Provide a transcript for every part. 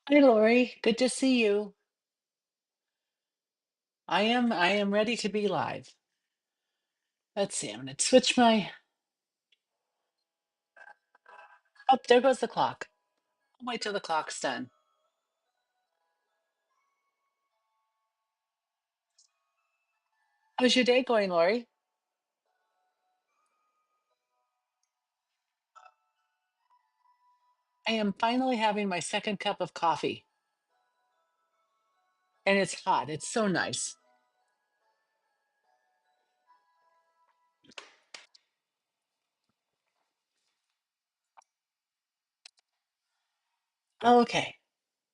Hi, Lori. Good to see you. I am ready to be live. Let's see. I'm going to switch my. Oh, there goes the clock. I'll wait till the clock's done. How's your day going, Lori? I am finally having my second cup of coffee, and it's hot. It's so nice. Okay.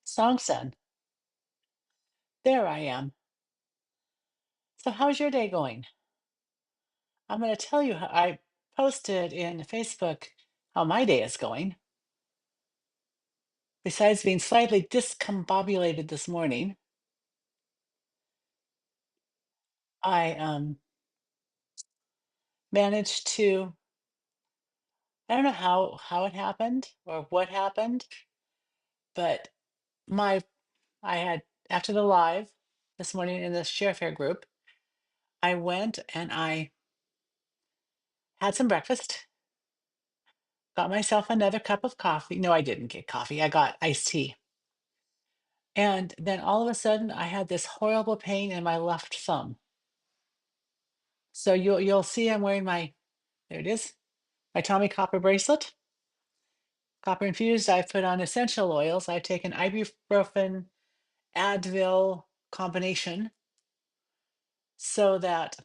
Song's done. There I am. So, how's your day going? I'm going to tell you how I posted in Facebook how my day is going. Besides being slightly discombobulated this morning, I managed to. I don't know how it happened or what happened, but my I had after the live this morning in the share fair group, I went and I had some breakfast, got myself another cup of coffee. No, I didn't get coffee. I got iced tea. And then all of a sudden I had this horrible pain in my left thumb. So you'll see I'm wearing my there it is, my Tommy Copper bracelet, copper infused. I've put on essential oils. I've taken ibuprofen, Advil combination so that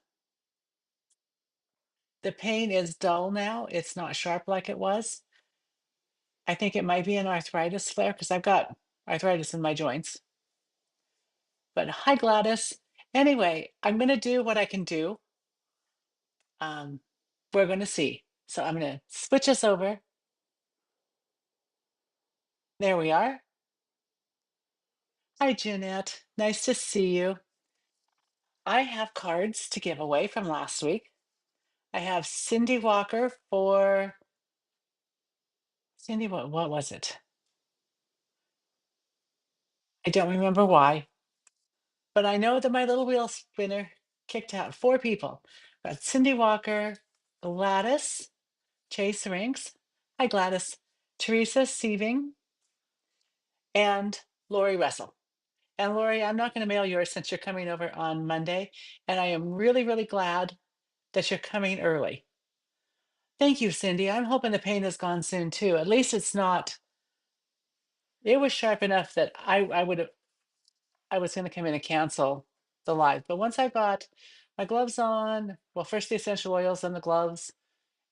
the pain is dull now. It's not sharp like it was. I think it might be an arthritis flare because I've got arthritis in my joints. But hi, Gladys. Anyway, I'm going to do what I can do. Um, we're going to see. So I'm going to switch us over. There we are. Hi, Jeanette. Nice to see you. I have cards to give away from last week. I have Cindy Walker for Cindy. What was it? I don't remember why. But I know that my little wheel spinner kicked out 4 people. Got Cindy Walker, Gladys, Chase Rinks. Hi, Gladys. Teresa Sieving, and Lori Russell. And Lori, I'm not going to mail yours since you're coming over on Monday. And I am really, really glad that you're coming early. Thank you, Cindy. I'm hoping the pain is gone soon too. At least it's not. It was sharp enough that I was going to come in and cancel the live. But once I got my gloves on, well, first the essential oils and the gloves,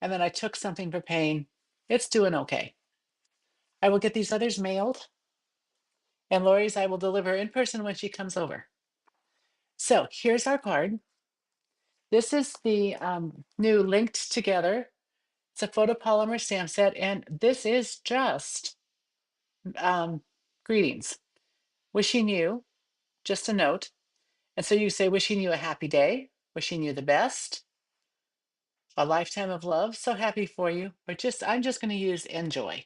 and then I took something for pain. It's doing okay. I will get these others mailed, and Lori's I will deliver in person when she comes over. So here's our card. This is the new linked together. It's a photopolymer stamp set, and this is just greetings, wishing you just a note. And so you say, wishing you a happy day, wishing you the best, a lifetime of love. So happy for you. But I'm just going to use enjoy.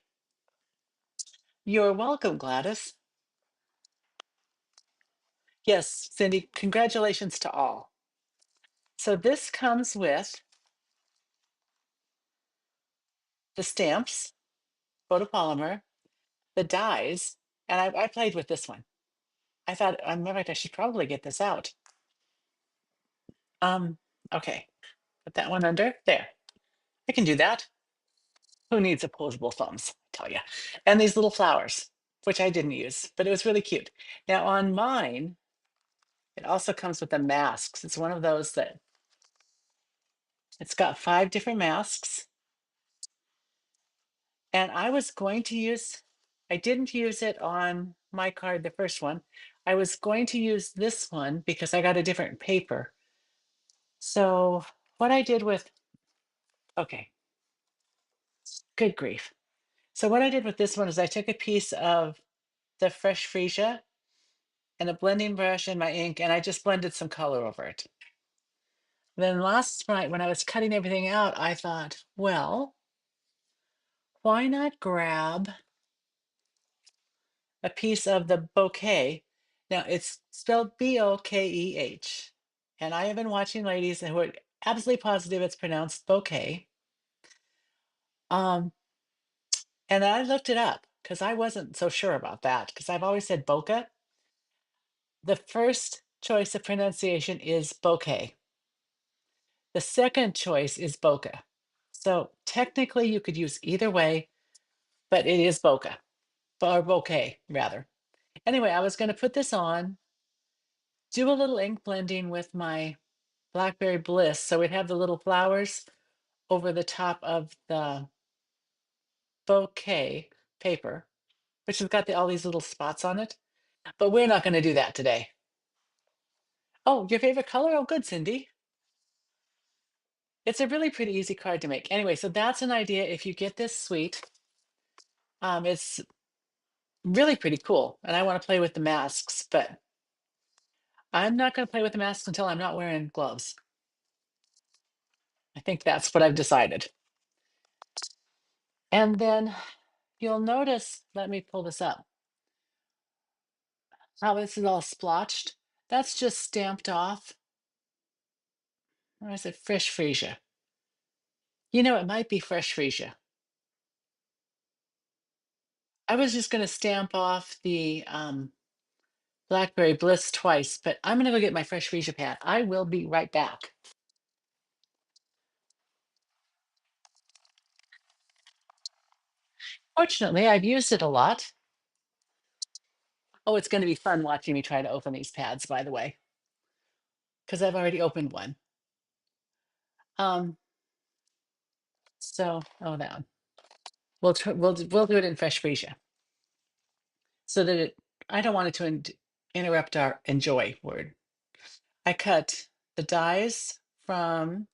You're welcome, Gladys. Yes, Cindy, congratulations to all. So this comes with the stamps, photopolymer, the dies, and I played with this one. I thought I remember I should probably get this out. Okay, put that one under there. I can do that. Who needs opposable thumbs? I tell you. And these little flowers, which I didn't use, but it was really cute. Now on mine, it also comes with the masks. It's one of those that it's got 5 different masks. And I was going to use, I didn't use it on my card, the first one. I was going to use this one because I got a different paper. So what I did with, okay, good grief. So what I did with this one is I took a piece of the fresh freesia and a blending brush and my ink, and I just blended some color over it. Then last night when I was cutting everything out, I thought, well, why not grab a piece of the bouquet. Now it's spelled Bokeh. And I have been watching ladies who are absolutely positive it's pronounced bouquet. Um, and I looked it up because I wasn't so sure about that because I've always said bokeh. The first choice of pronunciation is bouquet. The second choice is bokeh. So technically you could use either way, but it is bokeh or bouquet rather. Anyway, I was going to put this on, do a little ink blending with my Blackberry Bliss. So we'd have the little flowers over the top of the bouquet paper, which has got all these little spots on it. But we're not going to do that today. Oh, your favorite color? Oh, good, Cindy. It's a really pretty easy card to make. Anyway, so that's an idea. If you get this sweet, it's really pretty cool. And I want to play with the masks, but I'm not going to play with the masks until I'm not wearing gloves. I think that's what I've decided. And then you'll notice, let me pull this up, how this is all splotched. That's just stamped off. Or is it fresh freesia? You know, it might be fresh freesia. I was just going to stamp off the Blackberry Bliss twice, but I'm going to go get my fresh freesia pad. I will be right back. Fortunately, I've used it a lot. Oh, it's going to be fun watching me try to open these pads, by the way, because I've already opened one. Um, oh, that one. We'll do it in fresh freesia, so that I don't want it to interrupt our enjoy word. I cut the dies from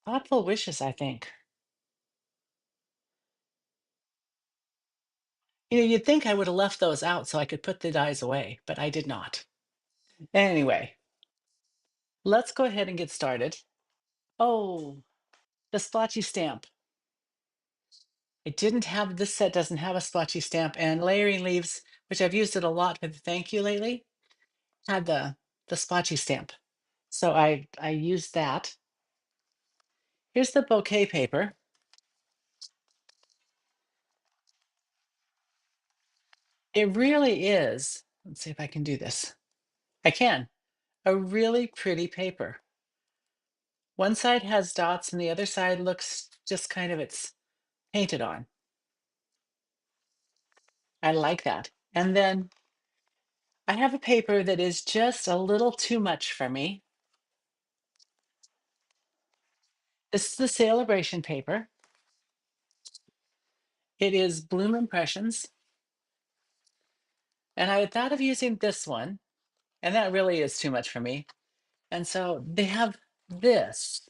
Thoughtful Wishes, I think. You know, you'd think I would have left those out so I could put the dies away, but I did not. Anyway, let's go ahead and get started. Oh, the splotchy stamp. It didn't have, this set doesn't have a splotchy stamp, and Layering Leaves, which I've used it a lot for the thank you lately, had the splotchy stamp. So I used that. Here's the bouquet paper. It really is, let's see if I can do this. I can. A really pretty paper. One side has dots and the other side looks just kind of it's painted on. I like that. And then I have a paper that is just a little too much for me. This is the Celebration paper. It is Bloom Impressions. And I had thought of using this one, and that really is too much for me. And so they have this,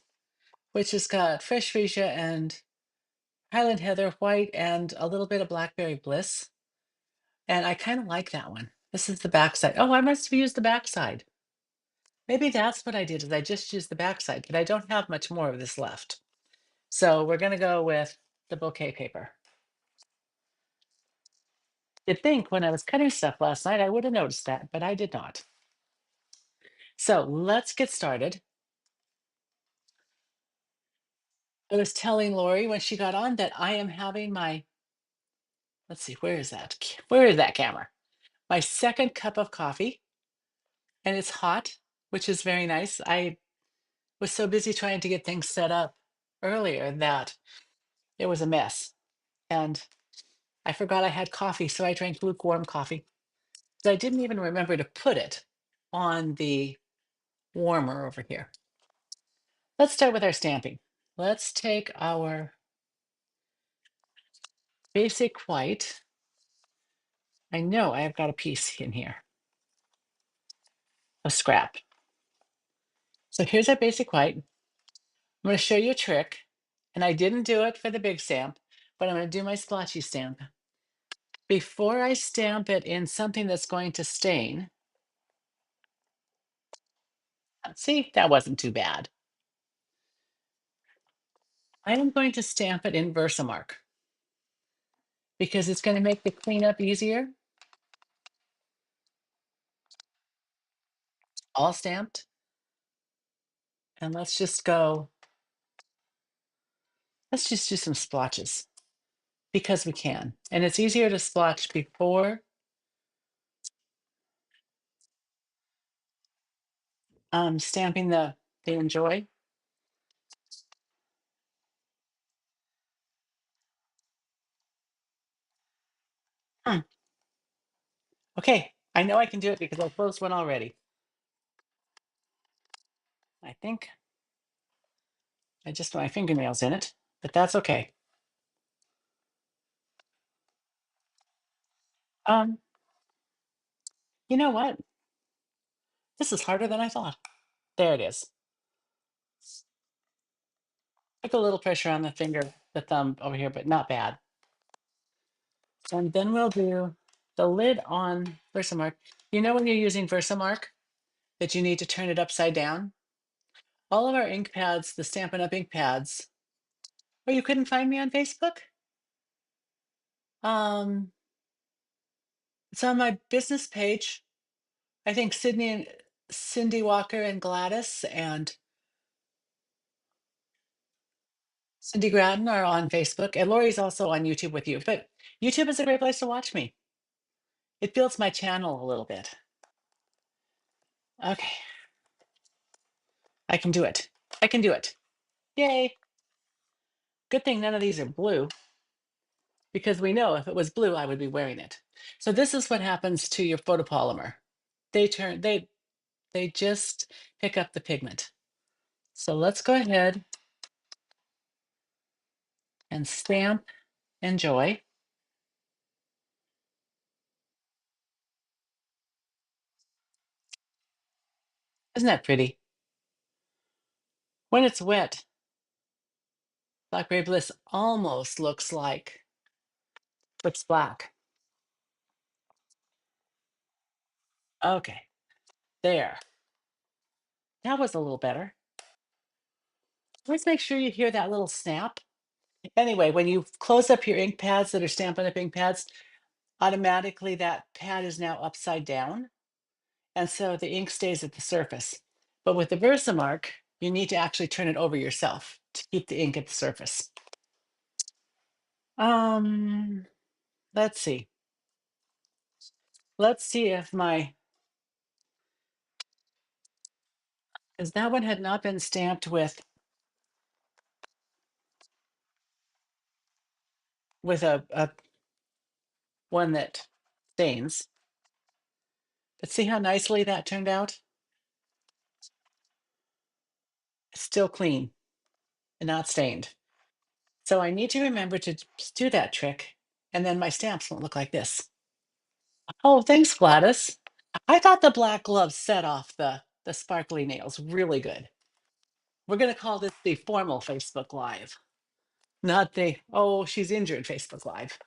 which has got Fresh Freesia and Highland Heather, white, and a little bit of Blackberry Bliss. And I kind of like that one. This is the backside. Oh, I must have used the backside. Maybe that's what I did, is I just used the backside, but I don't have much more of this left. So we're going to go with the bouquet paper. You'd think when I was cutting stuff last night, I would have noticed that, but I did not. So let's get started. I was telling Lori when she got on that I am having my, let's see, where is that? Where is that camera? My second cup of coffee, and it's hot, which is very nice. I was so busy trying to get things set up earlier that it was a mess. And I forgot I had coffee, so I drank lukewarm coffee. So I didn't even remember to put it on the warmer over here. Let's start with our stamping. Let's take our basic white. I know I have got a piece in here, a scrap. So here's our basic white. I'm going to show you a trick, and I didn't do it for the big stamp, but I'm going to do my splotchy stamp. Before I stamp it in something that's going to stain, see, that wasn't too bad. I am going to stamp it in Versamark. because it's going to make the cleanup easier. All stamped. And let's just go, let's just do some splotches because we can. And it's easier to splotch before stamping the enjoy. Hmm. Okay, I know I can do it because I closed one already. I think I just put my fingernails in it, but that's okay. Um, you know what? This is harder than I thought. There it is. Took a little pressure on the finger, the thumb over here, but not bad. And then we'll do the lid on Versamark. You know when you're using Versamark that you need to turn it upside down? All of our ink pads, the Stampin' Up! Ink pads. Oh, you couldn't find me on Facebook? Um, it's on my business page. I think Sydney and Cindy Walker and Gladys and Cindy Grattan are on Facebook, and Lori's also on YouTube with you. But YouTube is a great place to watch me. It builds my channel a little bit. Okay, I can do it. I can do it. Yay. Good thing none of these are blue because we know if it was blue, I would be wearing it. So this is what happens to your photopolymer. They just pick up the pigment. So let's go ahead and stamp enjoy. Isn't that pretty? When it's wet, Blackberry Bliss almost looks like it's black. Okay, there. That was a little better. Let's make sure you hear that little snap. Anyway, when you close up your ink pads that are Stampin' Up! Ink pads, automatically that pad is now upside down. And so the ink stays at the surface. But with the Versamark, you need to actually turn it over yourself to keep the ink at the surface. Um, let's see. Let's see if because that one had not been stamped with a one that stains. But see how nicely that turned out? It's still clean and not stained. So I need to remember to do that trick, and then my stamps won't look like this. Oh, thanks, Gladys. I thought the black gloves set off the sparkly nails really good. We're going to call this the formal Facebook Live, not the, oh, she's injured Facebook Live.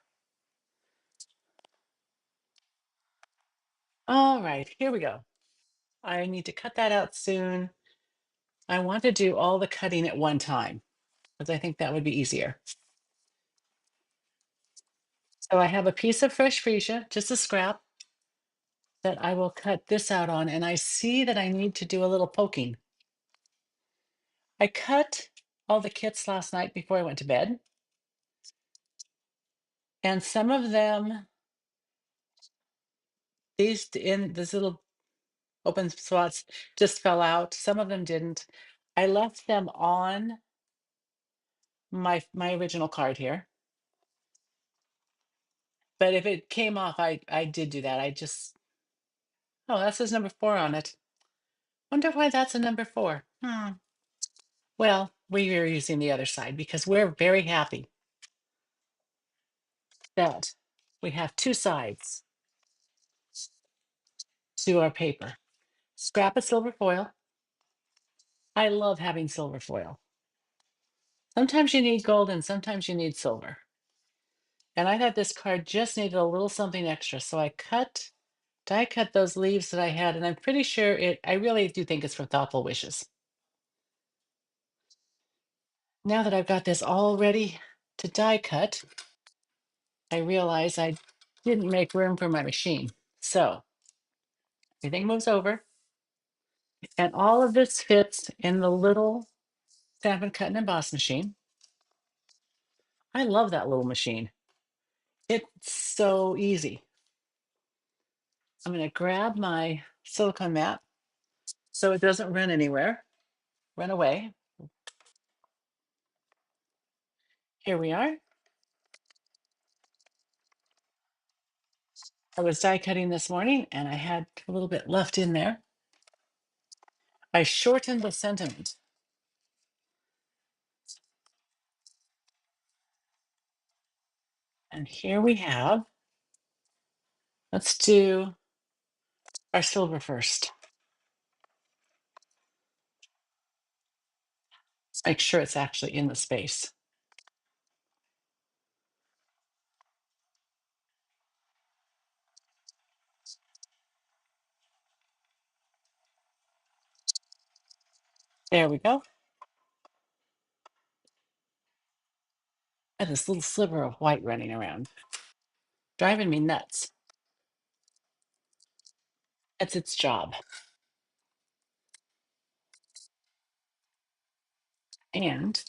All right, here we go. I need to cut that out soon. I want to do all the cutting at one time because I think that would be easier. So I have a piece of fresh freesia, just a scrap, that I will cut this out on, and I see that I need to do a little poking. I cut all the kits last night before I went to bed, and some of them, these in this little open spots just fell out. Some of them didn't. I left them on my original card here. But if it came off, I did do that. I just, oh, that says number 4 on it. Wonder why that's a number 4. Well, we were using the other side because we're very happy that we have 2 sides to our paper. Scrap of silver foil. I love having silver foil. Sometimes you need gold and sometimes you need silver. And I thought this card just needed a little something extra. So I die cut those leaves that I had, and I'm pretty sure I really do think it's for Thoughtful Wishes. Now that I've got this all ready to die cut, I realized I didn't make room for my machine. So everything moves over, and all of this fits in the little Stampin' Cut and Emboss machine. I love that little machine. It's so easy. I'm going to grab my silicone mat so it doesn't run anywhere, run away. Here we are. I was die cutting this morning and I had a little bit left in there. I shortened the sentiment. And here we have, let's do our silver first. Let's make sure it's actually in the space. There we go. And this little sliver of white running around, driving me nuts. That's its job. And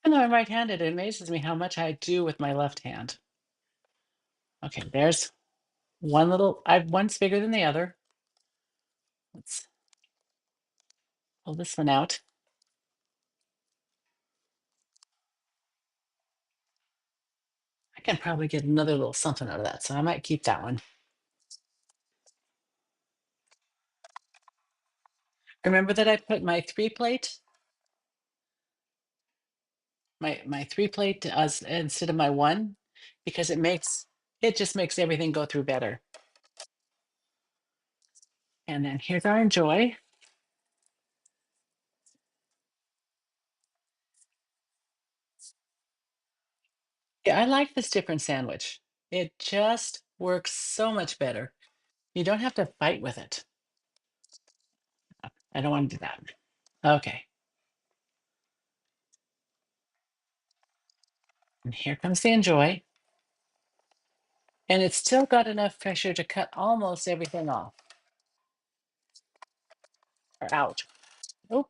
even though I'm right-handed, it amazes me how much I do with my left hand. Okay, there's one little, one's bigger than the other. Let's pull this one out. I can probably get another little something out of that, so I might keep that one. Remember that I put my three plate, my three plate as instead of my one, because it just makes everything go through better. And then here's our enjoy. Yeah, I like this different sandwich. It just works so much better. You don't have to fight with it. I don't want to do that. Okay. And here comes the enjoy. And it's still got enough pressure to cut almost everything off. Or out. Oh,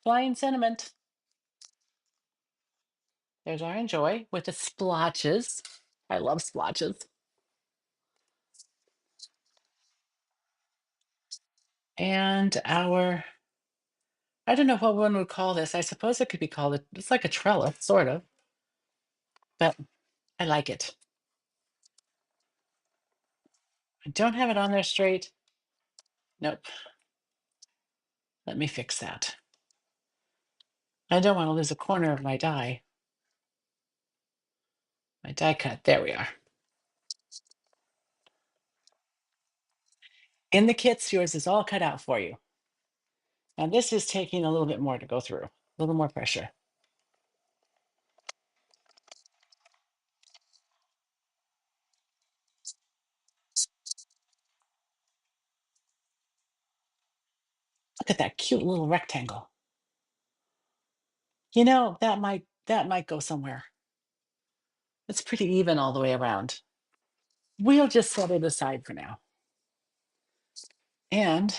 flying sentiment. There's our enjoy with the splotches. I love splotches. And our, I don't know what one would call this. I suppose it could be called, it's like a trellis, sort of. But I like it. I don't have it on there straight. Nope. Let me fix that. I don't want to lose a corner of my die. My die cut. There we are. In the kits, yours is all cut out for you. Now this is taking a little bit more to go through, a little more pressure. Look at that cute little rectangle. You know, that might go somewhere. It's pretty even all the way around. We'll just set it aside for now. And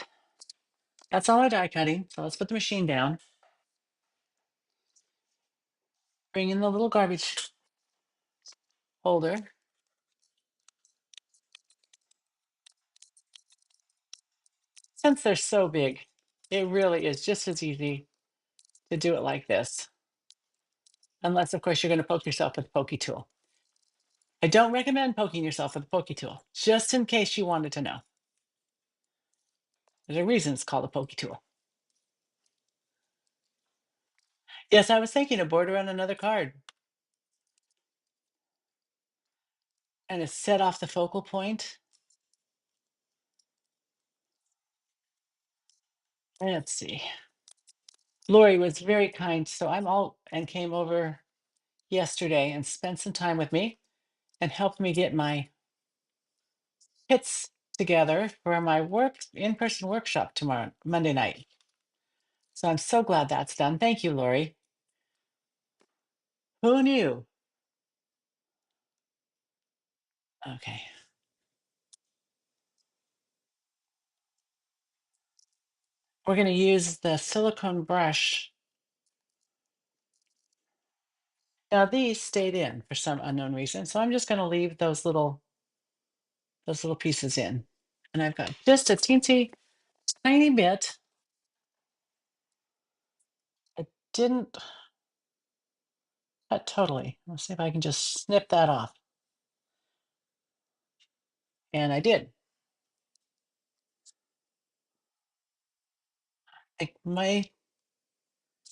that's all our die cutting. So let's put the machine down. Bring in the little garbage holder. Since they're so big, it really is just as easy to do it like this. Unless, of course, you're going to poke yourself with a pokey tool. I don't recommend poking yourself with a pokey tool, just in case you wanted to know. There's a reason it's called a pokey tool. Yes, I was thinking a border on another card. And it's set off the focal point. Let's see. Lori was very kind, so and came over yesterday and spent some time with me and helped me get my kits together for my in-person workshop tomorrow, Monday night. So I'm so glad that's done. Thank you, Lori. Who knew? Okay. We're going to use the silicone brush. Now these stayed in for some unknown reason, so I'm just going to leave those little pieces in. And I've got just a teensy tiny bit. I didn't cut totally. Let's see if I can just snip that off. And I did. Like my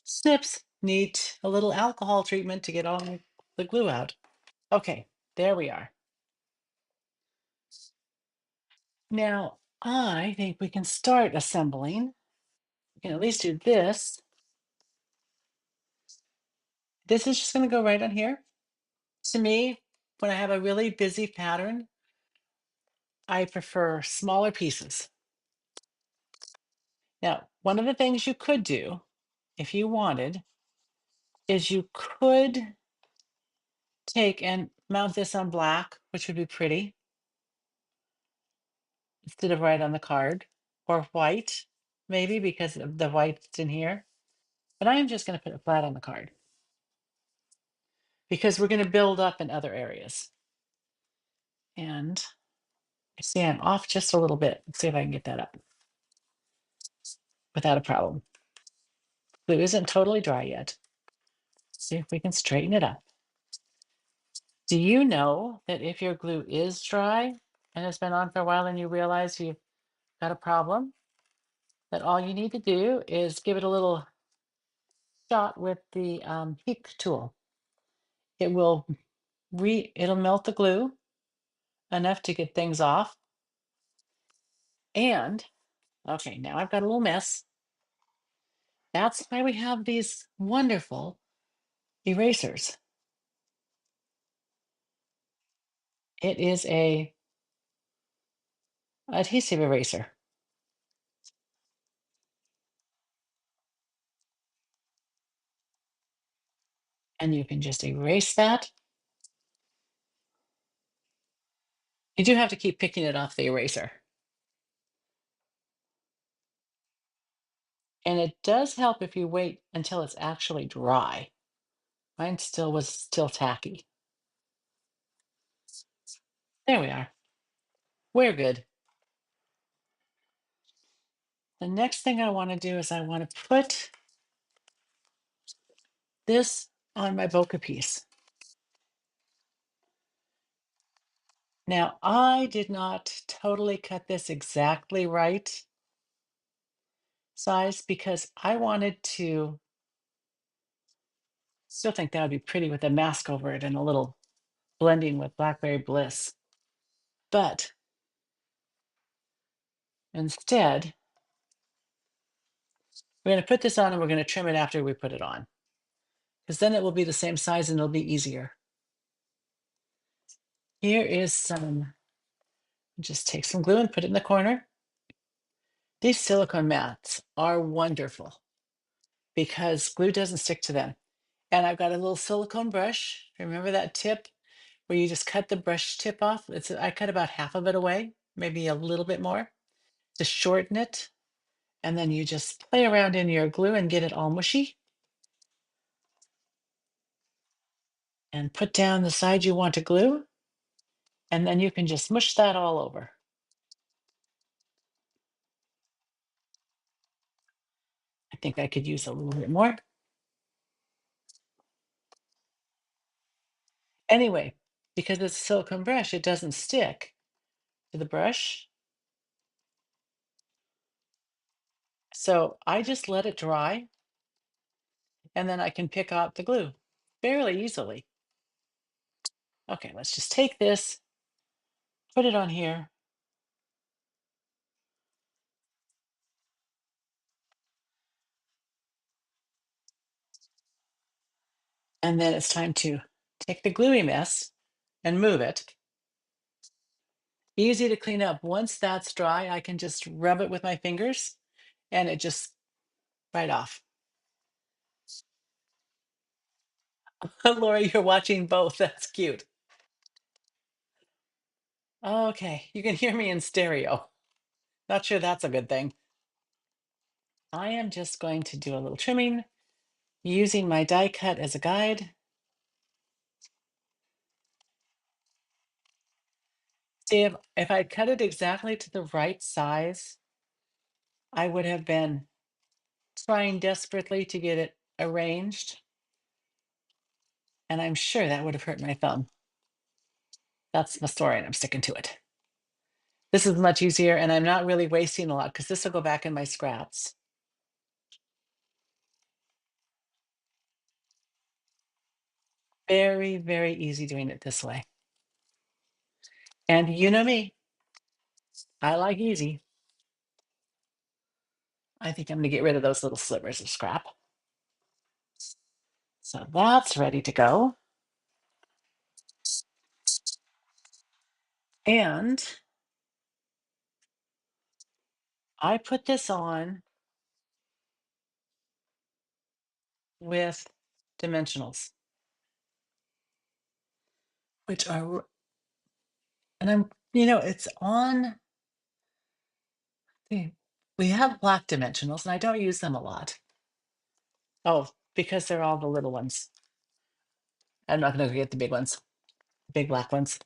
snips need a little alcohol treatment to get all the glue out. Okay, there we are. Now I think we can start assembling. We can at least do this. This is just going to go right on here. To me, when I have a really busy pattern, I prefer smaller pieces. Now, one of the things you could do, if you wanted, is you could take and mount this on black, which would be pretty, instead of right on the card, or white, maybe because of the white's in here. But I am just going to put it flat on the card because we're going to build up in other areas. And I see I'm off just a little bit. Let's see if I can get that up without a problem. Glue isn't totally dry yet. See if we can straighten it up. Do you know that if your glue is dry and has been on for a while and you realize you've got a problem, that all you need to do is give it a little shot with the heat tool. It will it'll melt the glue enough to get things off. And okay, now I've got a little mess. That's why we have these wonderful erasers. It is a adhesive eraser. And you can just erase that. You do have to keep picking it off the eraser. And it does help if you wait until it's actually dry. Mine was still tacky. There we are. We're good. The next thing I want to do is I want to put this on my bokeh piece. Now, I did not totally cut this exactly right size because I wanted to still think that would be pretty with a mask over it and a little blending with Blackberry Bliss. But instead, we're going to put this on and we're going to trim it after we put it on because then it will be the same size and it'll be easier. Here is some, just take some glue and put it in the corner. These silicone mats are wonderful because glue doesn't stick to them. And I've got a little silicone brush. Remember that tip where you just cut the brush tip off? I cut about half of it away, maybe a little bit more, to shorten it. And then you just play around in your glue and get it all mushy. And put down the side you want to glue. And then you can just mush that all over. I think I could use a little bit more. Anyway, because it's a silicone brush, it doesn't stick to the brush. So I just let it dry and then I can pick out the glue fairly easily. Okay, let's just take this, put it on here. And then it's time to take the gluey mess and move it. Easy to clean up. Once that's dry, I can just rub it with my fingers and it just right off. Lori, you're watching both. That's cute. Okay, you can hear me in stereo. Not sure that's a good thing. I am just going to do a little trimming using my die cut as a guide. See, if I cut it exactly to the right size, I would have been trying desperately to get it arranged, and I'm sure that would have hurt my thumb. That's the story, and I'm sticking to it. This is much easier, and I'm not really wasting a lot because this will go back in my scraps. Very, very easy doing it this way. And you know me, I like easy. I think I'm going to get rid of those little slivers of scrap. So that's ready to go. And I put this on with dimensionals, which are, and it's on the, we have black dimensionals, and I don't use them a lot. Oh, because they're all the little ones. I'm not going to get the big ones, big black ones.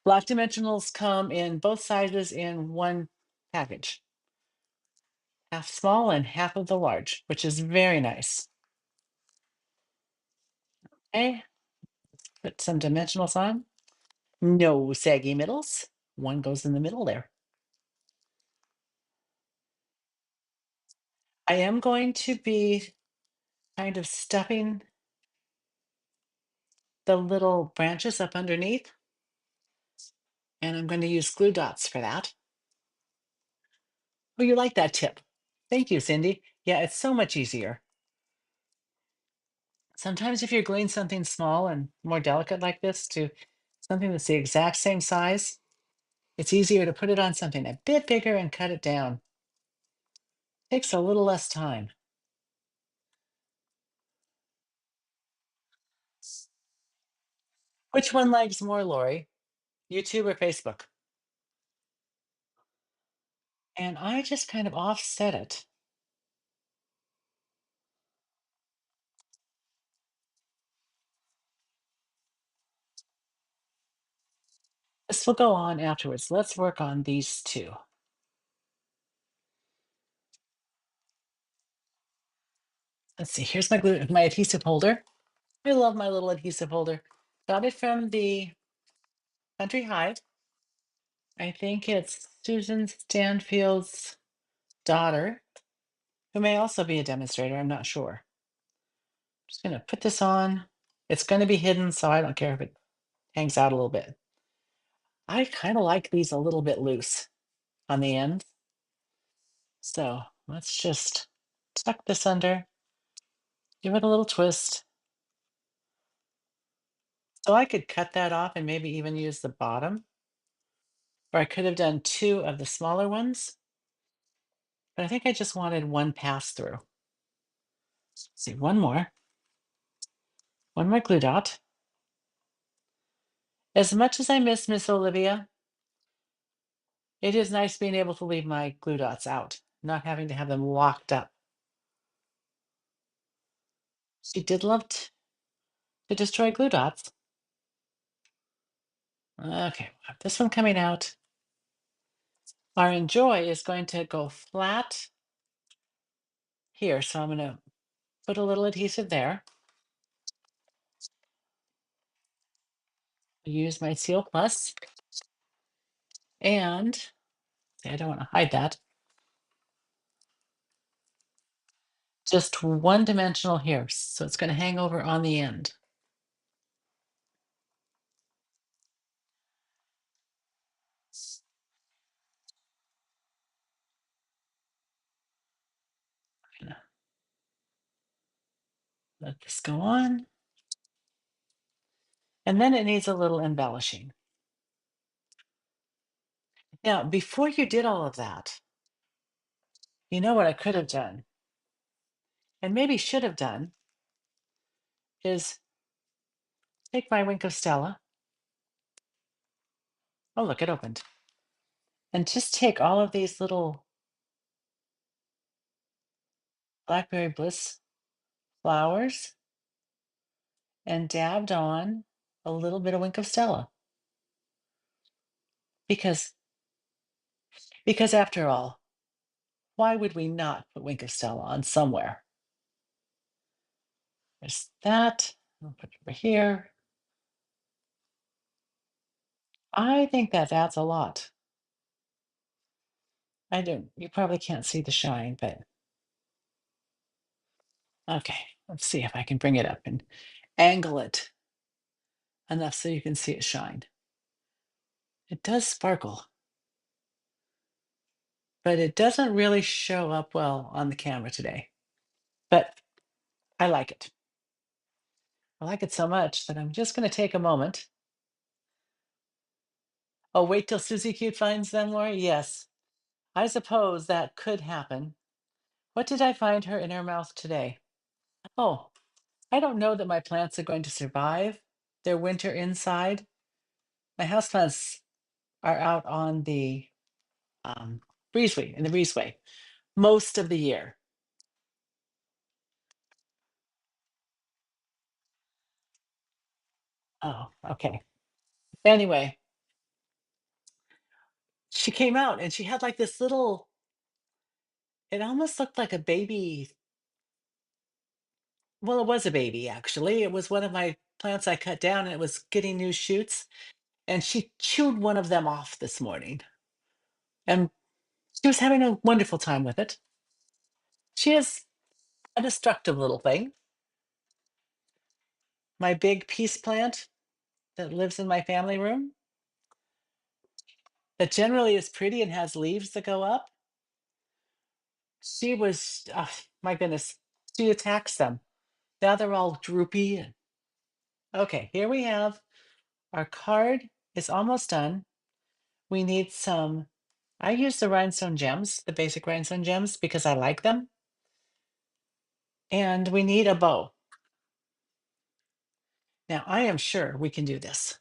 Black dimensionals come in both sizes in one package, half small and half of the large, which is very nice. Okay, put some dimensionals on. No saggy middles. One goes in the middle there. I am going to be kind of stuffing the little branches up underneath, and I'm going to use glue dots for that. Oh, you like that tip? Thank you, Cindy. Yeah, it's so much easier. Sometimes if you're gluing something small and more delicate like this to something that's the exact same size, it's easier to put it on something a bit bigger and cut it down. Takes a little less time. Which one likes more, Lori? YouTube or Facebook? And I just kind of offset it. This will go on afterwards. Let's work on these two. Let's see, here's my adhesive holder. I love my little adhesive holder. Got it from the Country Hive. I think it's Susan Stanfield's daughter, who may also be a demonstrator. I'm not sure. Just going to put this on. It's going to be hidden, so I don't care if it hangs out a little bit. I kind of like these a little bit loose on the end. So let's just tuck this under, give it a little twist. So I could cut that off and maybe even use the bottom. Or I could have done two of the smaller ones. But I think I just wanted one pass through. Let's see, one more. One more glue dot. As much as I miss Miss Olivia, it is nice being able to leave my glue dots out, not having to have them locked up. She did love to destroy glue dots. Okay, this one coming out. Our enjoy is going to go flat here. So I'm going to put a little adhesive there. Use my Seal Plus. And I don't want to hide that. Just one dimensional here. So it's going to hang over on the end. Let this go on. And then it needs a little embellishing. Now, before you did all of that, you know what I could have done, and maybe should have done, is Take my Wink of Stella. Oh, look, it opened. And just take all of these little Blackberry Bliss flowers and dabbed on a little bit of Wink of Stella. Because after all, why would we not put Wink of Stella on somewhere? There's that. I'll put it over here. I think that adds a lot. I don't, you probably can't see the shine, but okay, let's see if I can bring it up and angle it enough so you can see it shine. It does sparkle, but it doesn't really show up well on the camera today. But I like it. I like it so much that I'm just going to take a moment. Oh, wait till Susie Cute finds them, Lori? Yes, I suppose that could happen. What did I find her in her mouth today? Oh, I don't know that my plants are going to survive their winter inside. My houseplants are out on the breezeway, in the breezeway, most of the year. Oh, okay. Anyway, she came out and she had like this little, it almost looked like a baby. Well, it was a baby, actually. It was one of my plants I cut down and it was getting new shoots. And she chewed one of them off this morning. And she was having a wonderful time with it. She is a destructive little thing. My big peace plant that lives in my family room, that generally is pretty and has leaves that go up. She was, oh, my goodness, she attacks them. Now they're all droopy. Okay, here we have our card is almost done. We need some, I use the rhinestone gems, the basic rhinestone gems, because I like them. And we need a bow. Now I am sure we can do this.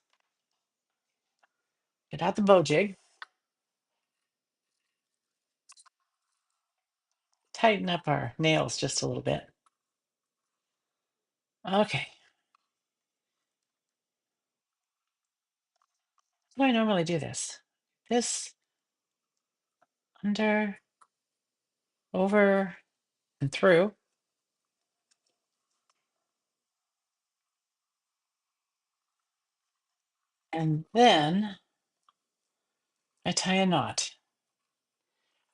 Get out the bow jig. Tighten up our nails just a little bit. Okay. How do I normally do this? This, under, over, and through. And then I tie a knot.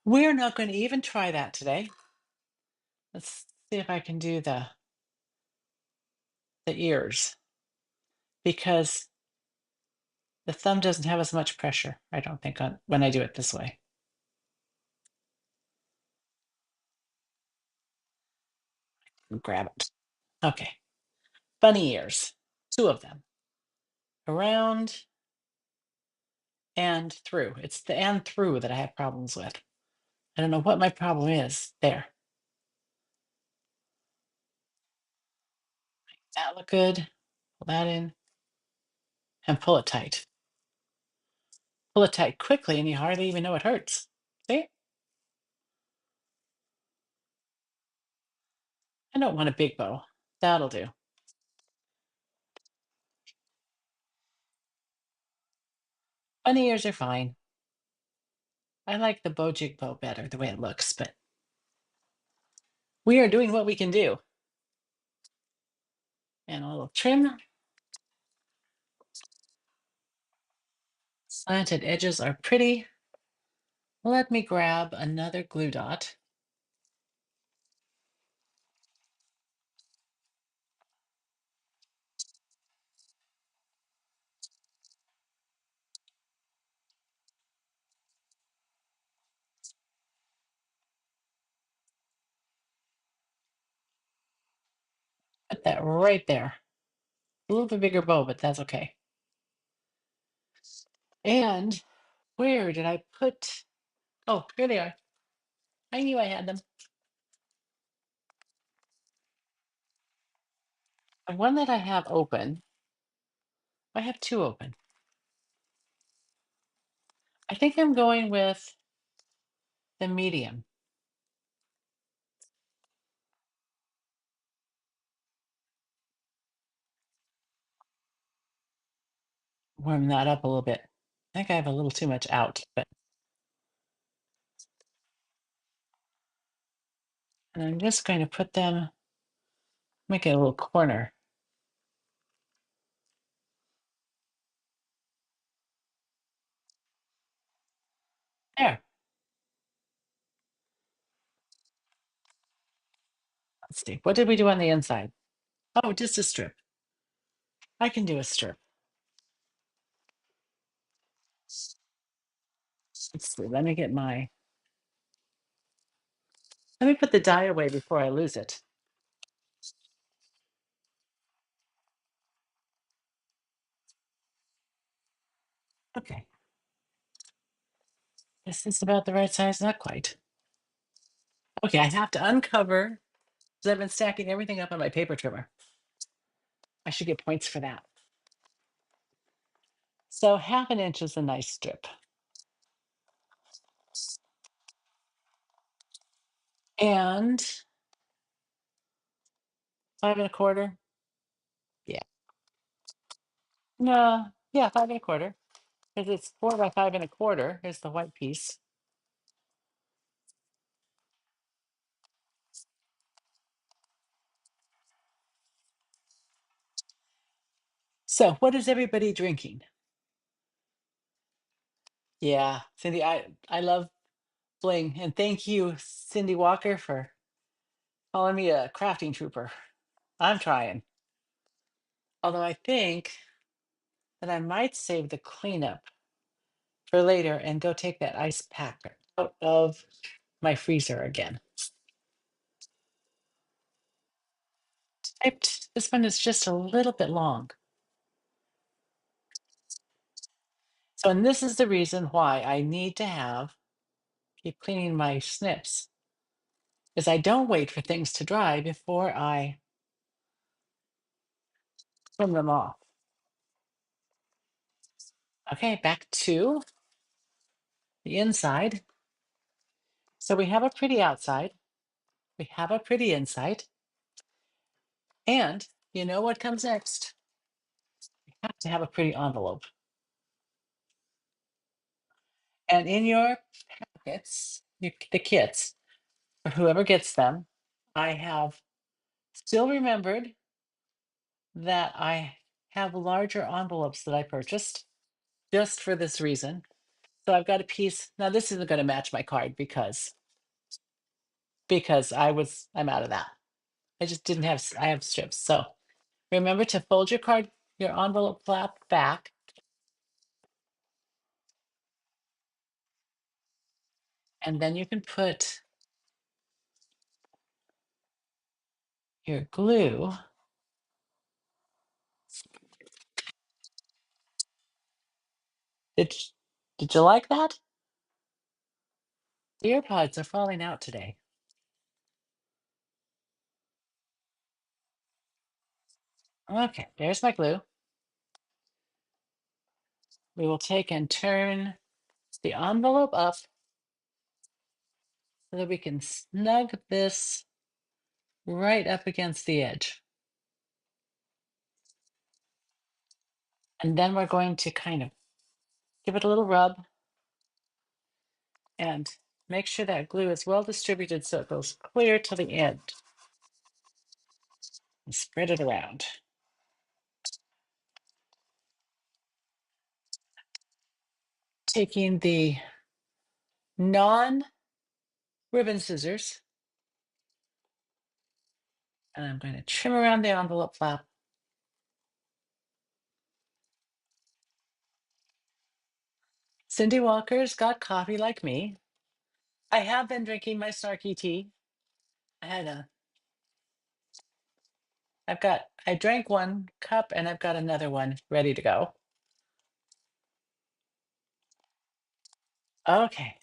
We're not going to even try that today. Let's see if I can do the ears, because the thumb doesn't have as much pressure, I don't think, on when I do it this way. Grab it. Okay. Bunny ears, two of them. Around and through. It's the and through that I have problems with. I don't know what my problem is. There. That look good. Pull that in and pull it tight. Pull it tight quickly and you hardly even know it hurts. See? I don't want a big bow. That'll do. Bunny ears are fine. I like the bow jig bow better, the way it looks, but we are doing what we can do. And a little trim. Slanted edges are pretty. Let me grab another glue dot. Put that right there. A little bit bigger bow, but that's okay. And where did I put? Oh, here they are. I knew I had them. The one that I have open I have two open. I think I'm going with the medium. Warm that up a little bit. I think I have a little too much out, but and I'm just going to put them, make it a little corner. There. Let's see. What did we do on the inside? Oh, just a strip. I can do a strip. Let's see. Let me put the die away before I lose it. Okay. This is about the right size. Not quite. Okay, I have to uncover because I've been stacking everything up on my paper trimmer. I should get points for that. So 1/2 inch is a nice strip. And 5 1/4. Yeah. No, yeah, 5 1/4. Because it's 4 by 5 1/4 is the white piece. So what is everybody drinking? Yeah, Cindy, I love bling. And thank you, Cindy Walker, for calling me a crafting trooper. I'm trying. Although I think that I might save the cleanup for later and go take that ice pack out of my freezer again. This one is just a little bit long. So, and this is the reason why I need to keep cleaning my snips, is I don't wait for things to dry before I trim them off. Okay, back to the inside. So we have a pretty outside, we have a pretty inside, and you know what comes next? We have to have a pretty envelope. And in your packets, the kits, for whoever gets them, I have still remembered that I have larger envelopes that I purchased just for this reason. So I've got a piece. Now this isn't going to match my card because I'm out of that. I just didn't have I have strips. So remember to fold your envelope flap back, and then you can put your glue. Did y- did you like that? The earpods are falling out today. Okay, there's my glue. We will take and turn the envelope up so that we can snug this right up against the edge. And then we're going to kind of give it a little rub and make sure that glue is well distributed so it goes clear to the end. And spread it around. Taking the non ribbon scissors, and I'm going to trim around the envelope flap. Cindy Walker's got coffee like me. I have been drinking my snarky tea. I had a, I drank 1 cup and I've got another one ready to go. Okay.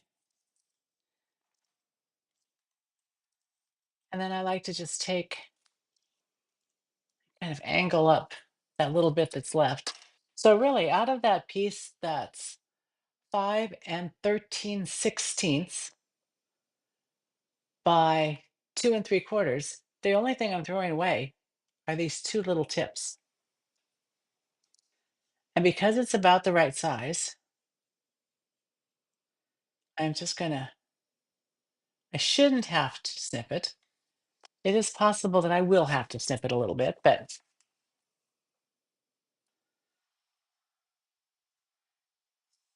And then I like to just kind of angle up that little bit that's left. So really, out of that piece that's 5 and 13/16 by 2 3/4, the only thing I'm throwing away are these two little tips. And because it's about the right size, I'm just gonna, I shouldn't have to snip it. It is possible that I will have to snip it a little bit, but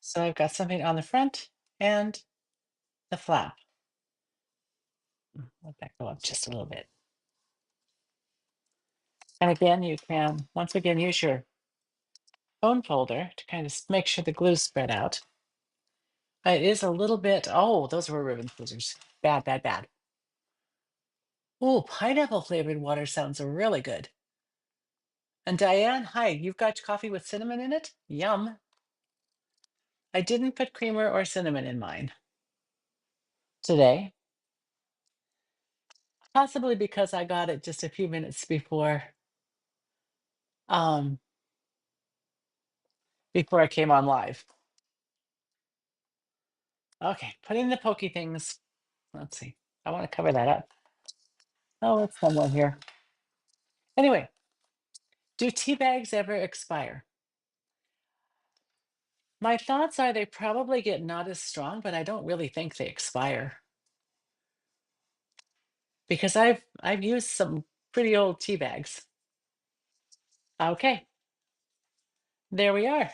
so I've got something on the front and the flap. Let that go up just a little bit. And again, you can once again use your phone folder to kind of make sure the glue's spread out. It is a little bit, oh, those were ribbon scissors. Bad, bad, bad. Oh, pineapple flavored water sounds really good. And Diane, hi, you've got coffee with cinnamon in it? Yum. I didn't put creamer or cinnamon in mine today, possibly because I got it just a few minutes um before I came on live. Okay, putting the pokey things. Let's see. I want to cover that up. Oh, it's somewhere here. Anyway, do tea bags ever expire? My thoughts are they probably get not as strong, but I don't really think they expire because I've used some pretty old tea bags. Okay, there we are.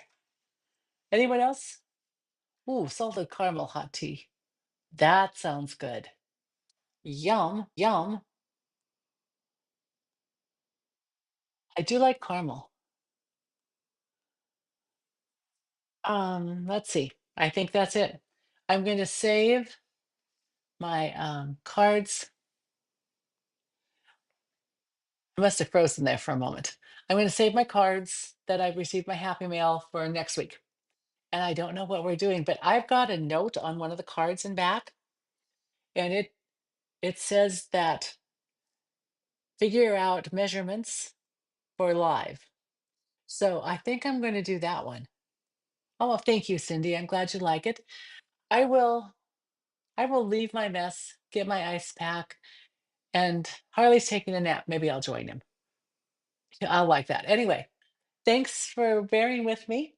Anyone else? Ooh, salted caramel hot tea. That sounds good. Yum, yum. I do like caramel. Let's see. I think that's it. I'm going to save my cards. I must have frozen there for a moment. I'm going to save my cards that I've received my Happy Mail for next week. And I don't know what we're doing, but I've got a note on one of the cards in back, and it says that figure out measurements for live. So I think I'm going to do that one. Oh, well, thank you, Cindy. I'm glad you like it. I will I will leave my mess, get my ice pack, and Harley's taking a nap. Maybe I'll join him. I'll like that. Anyway, thanks for bearing with me.